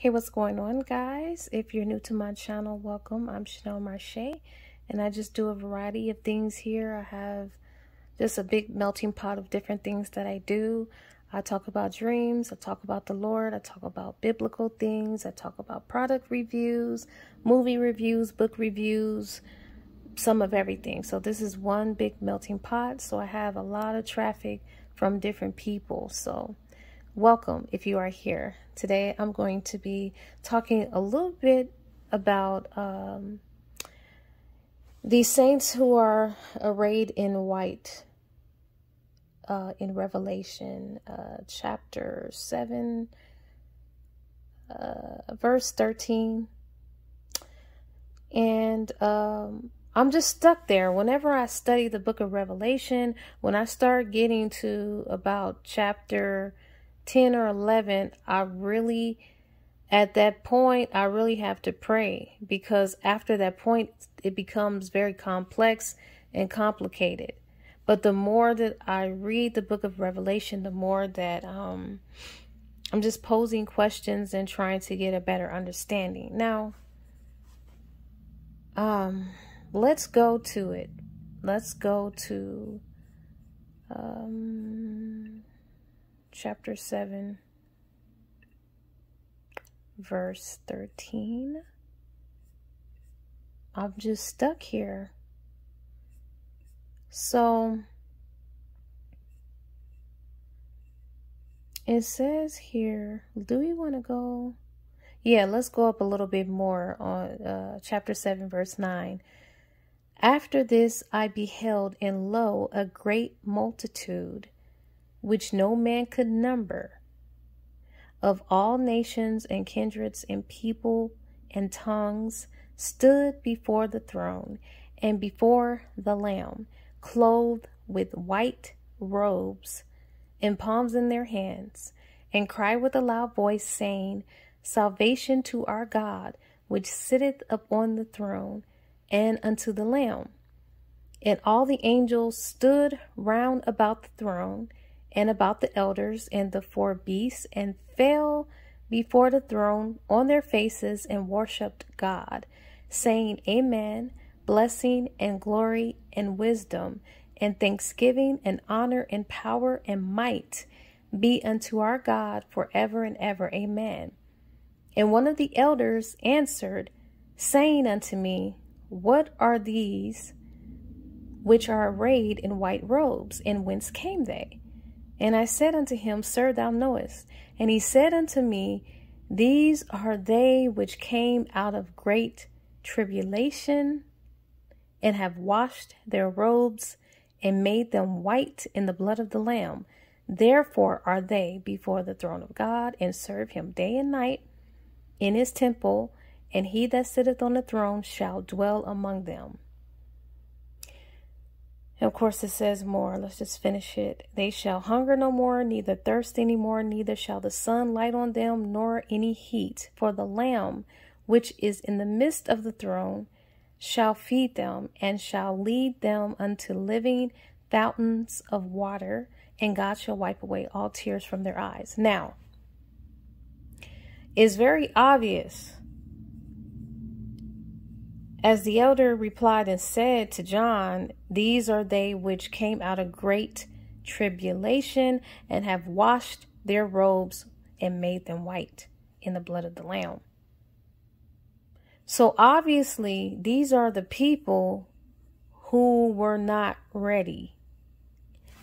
Hey, what's going on, guys? If you're new to my channel, welcome. I'm Chanel Marche, and I just do a variety of things here. I have just a big melting pot of different things that I do. I talk about dreams, I talk about the Lord, I talk about biblical things, I talk about product reviews, movie reviews, book reviews, some of everything. So this is one big melting pot. So I have a lot of traffic from different people. So welcome if you are here. Today I'm going to be talking a little bit about these saints who are arrayed in white in Revelation chapter 7 verse 13. And I'm just stuck there. Whenever I study the book of Revelation, when I start getting to about chapter 10 or 11, at that point, I really have to pray, because after that point, it becomes very complex and complicated. But the more that I read the book of Revelation, the more that I'm just posing questions and trying to get a better understanding. Now, let's go to it. Let's go to chapter 7, verse 13. I'm just stuck here. So it says here, do we want to go? Yeah, let's go up a little bit more on chapter 7, verse 9. After this I beheld, and lo, a great multitude, which no man could number, of all nations and kindreds and people and tongues, stood before the throne and before the Lamb, clothed with white robes and palms in their hands, and cried with a loud voice, saying, Salvation to our God, which sitteth upon the throne, and unto the Lamb. And all the angels stood round about the throne, and about the elders and the four beasts, and fell before the throne on their faces, and worshipped God, saying, Amen, blessing and glory and wisdom and thanksgiving and honor and power and might be unto our God forever and ever. Amen. And one of the elders answered, saying unto me, What are these which are arrayed in white robes, and whence came they? And I said unto him, Sir, thou knowest. And he said unto me, These are they which came out of great tribulation, and have washed their robes, and made them white in the blood of the Lamb. Therefore are they before the throne of God, and serve him day and night in his temple, and he that sitteth on the throne shall dwell among them. And of course it says more. Let's just finish it. They shall hunger no more, neither thirst any more, neither shall the sun light on them, nor any heat. For the Lamb, which is in the midst of the throne, shall feed them, and shall lead them unto living fountains of water, and God shall wipe away all tears from their eyes. Now, it's very obvious, as the elder replied and said to John, These are they which came out of great tribulation, and have washed their robes and made them white in the blood of the Lamb. So obviously, these are the people who were not ready,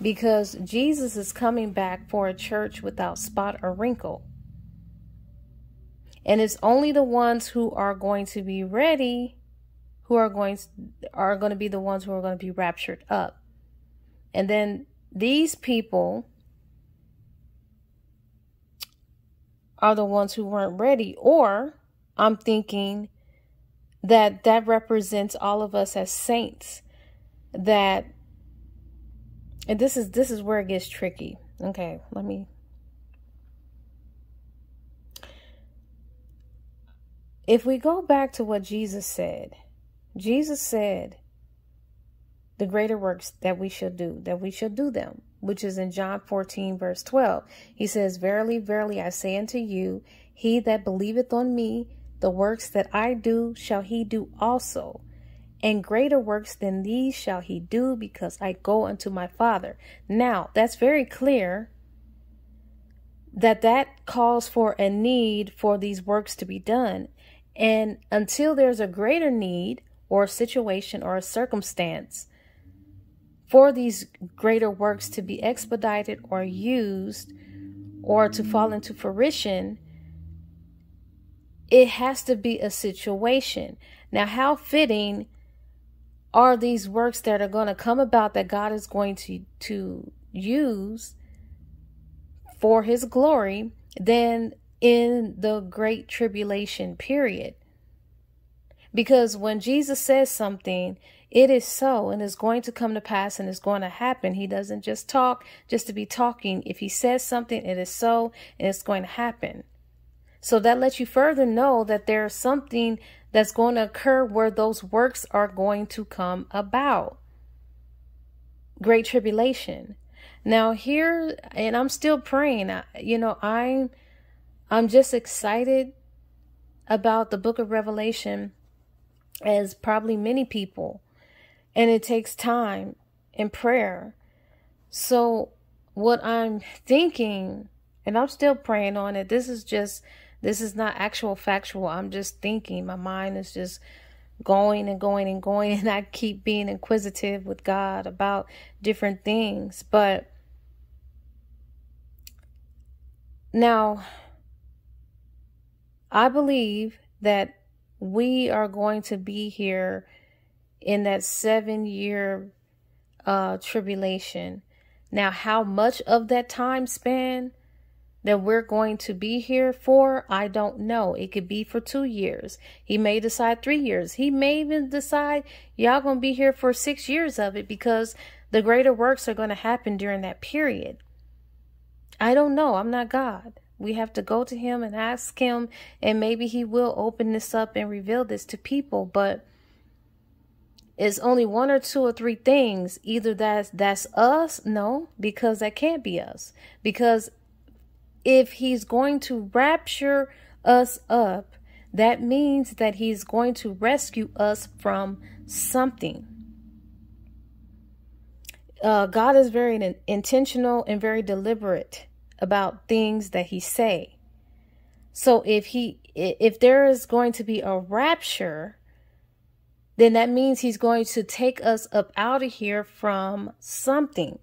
because Jesus is coming back for a church without spot or wrinkle. And it's only the ones who are going to be ready who are going to be the ones who are going to be raptured up. And then these people are the ones who weren't ready. Or I'm thinking that represents all of us as saints. And this is where it gets tricky. Okay, if we go back to what Jesus said the greater works that we shall do them, which is in John 14, verse 12. He says, Verily, verily, I say unto you, He that believeth on me, the works that I do shall he do also. And greater works than these shall he do, because I go unto my Father. Now, that's very clear that calls for a need for these works to be done. And until there's a greater need or a situation or a circumstance for these greater works to be expedited or used or to fall into fruition, it has to be a situation. Now, how fitting are these works that are going to come about that God is going to use for his glory than in the great tribulation period? Because when Jesus says something, it is so and is going to come to pass and is going to happen. He doesn't just talk just to be talking. If he says something, it is so and it's going to happen. So that lets you further know that there's something that's going to occur where those works are going to come about. Great tribulation. Now here, and I'm still praying, I'm just excited about the book of Revelation, as probably many people, and it takes time and prayer. So what I'm thinking, and I'm still praying on it, this is not actual factual. I'm just thinking. My mind is just going and going and going, and I keep being inquisitive with God about different things. But now, I believe that we are going to be here in that 7-year tribulation. Now, how much of that time span that we're going to be here for, I don't know. It could be for 2 years. He may decide 3 years. He may even decide y'all going to be here for 6 years of it, because the greater works are going to happen during that period. I don't know. I'm not God. We have to go to him and ask him, and maybe he will open this up and reveal this to people. But it's only 1 or 2 or 3 things. Either that's us. No, because that can't be us. Because if he's going to rapture us up, that means that he's going to rescue us from something. God is very intentional and very deliberate about things that he say. So if there is going to be a rapture, then that means he's going to take us up out of here from something.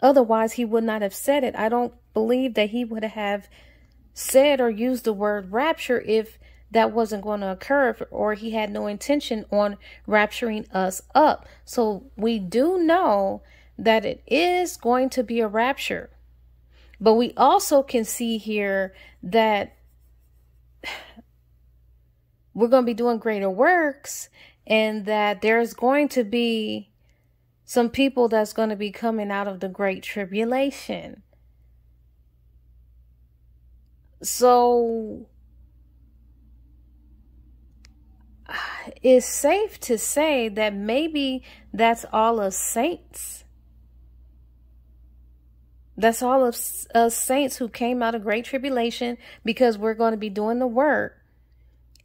Otherwise, he would not have said it. I don't believe that he would have said or used the word rapture if that wasn't going to occur, or he had no intention on rapturing us up. So we do know that it is going to be a rapture. But we also can see here that we're going to be doing greater works, and that there's going to be some people that's going to be coming out of the great tribulation. So it's safe to say that maybe that's all us saints. That's all of us saints who came out of great tribulation, because we're going to be doing the work.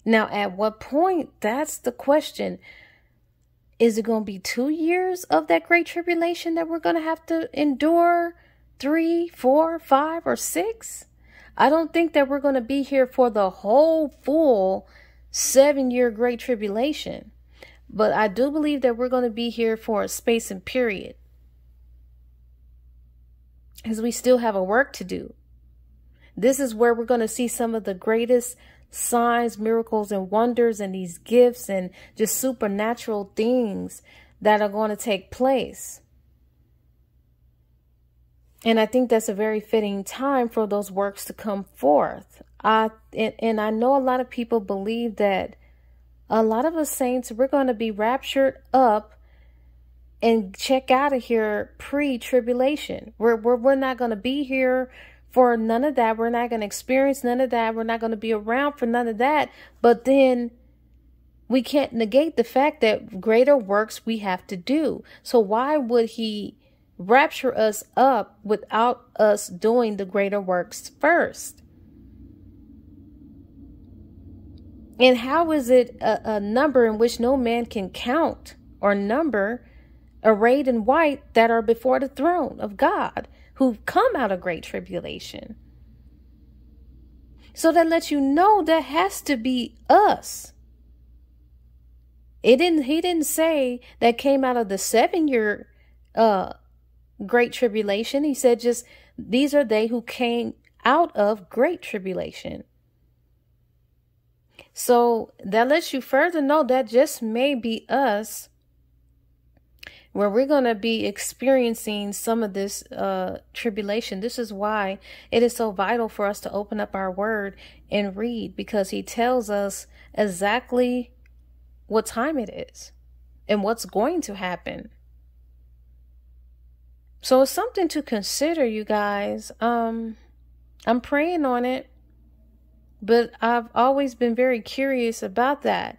Now, at what point? That's the question. Is it going to be 2 years of that great tribulation that we're going to have to endure? 3, 4, 5, or 6? I don't think that we're going to be here for the whole full 7-year great tribulation. But I do believe that we're going to be here for a space and period, because we still have a work to do. This is where we're going to see some of the greatest signs, miracles, and wonders, and these gifts and just supernatural things that are going to take place. And I think that's a very fitting time for those works to come forth. And I know a lot of people believe that a lot of us saints, we're going to be raptured up and check out of here pre-tribulation. We're not going to be here for none of that. We're not going to experience none of that. We're not going to be around for none of that. But then we can't negate the fact that greater works we have to do. So why would he rapture us up without us doing the greater works first? And how is it a number in which no man can count or number, arrayed in white, that are before the throne of God, who've come out of great tribulation? So that lets you know that has to be us. He didn't say that came out of the 7-year great tribulation. He said just these are they who came out of great tribulation. So that lets you further know that just may be us, where we're going to be experiencing some of this tribulation. This is why it is so vital for us to open up our word and read, because he tells us exactly what time it is and what's going to happen. So it's something to consider, you guys. I'm praying on it, but I've always been very curious about that.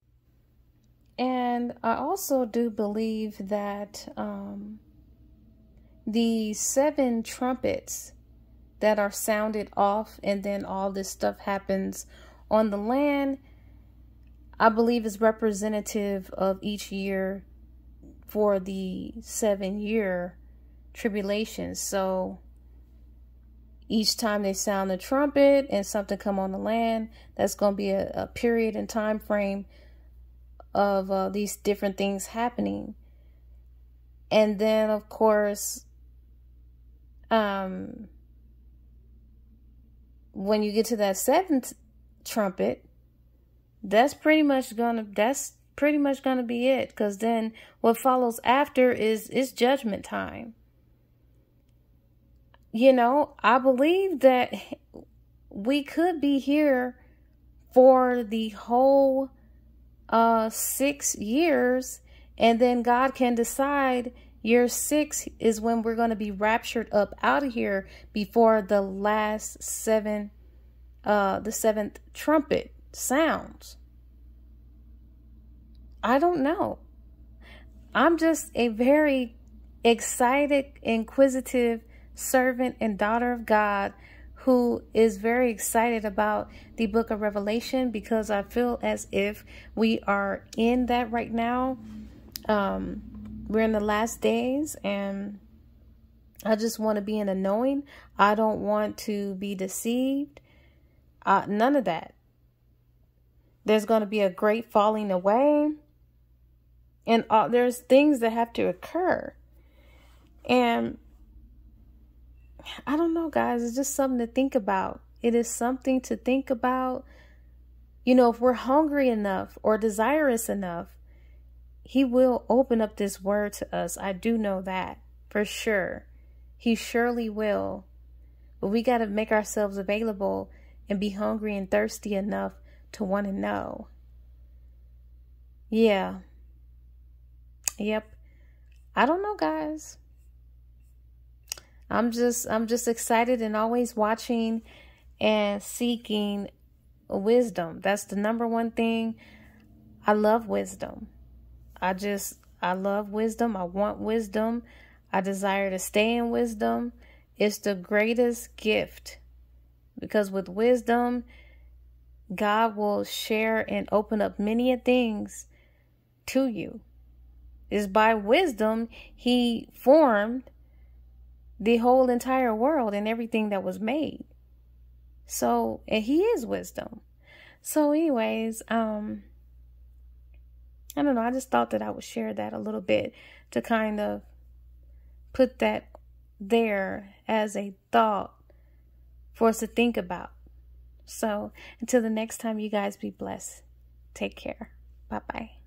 And I also do believe that the 7 trumpets that are sounded off and then all this stuff happens on the land, I believe is representative of each year for the 7-year tribulation. So each time they sound the trumpet and something come on the land, that's going to be a period and time frame of these different things happening. And then of course, when you get to that 7th trumpet, that's pretty much gonna be it, because then what follows after is judgment time. You know, I believe that we could be here for the whole 6 years, and then God can decide year 6 is when we're going to be raptured up out of here before the last 7 the 7th trumpet sounds. I don't know. I'm just a very excited, inquisitive servant and daughter of God who is very excited about the book of Revelation, because I feel as if we are in that right now. We're in the last days, and I just want to be in the knowing. I don't want to be deceived. None of that. There's going to be a great falling away, and there's things that have to occur. And I don't know, guys. It's just something to think about. It is something to think about. You know, if we're hungry enough or desirous enough, he will open up this word to us. I do know that for sure. He surely will. But we got to make ourselves available and be hungry and thirsty enough to want to know. Yeah. Yep. I don't know, guys. I'm just excited and always watching and seeking wisdom. That's the number one thing. I love wisdom. I love wisdom. I want wisdom. I desire to stay in wisdom. It's the greatest gift, because with wisdom, God will share and open up many things to you. It's by wisdom he formed the whole entire world and everything that was made. So, and he is wisdom. So anyways, I don't know. I just thought that I would share that a little bit to kind of put that there as a thought for us to think about. So until the next time, you guys be blessed. Take care. Bye-bye.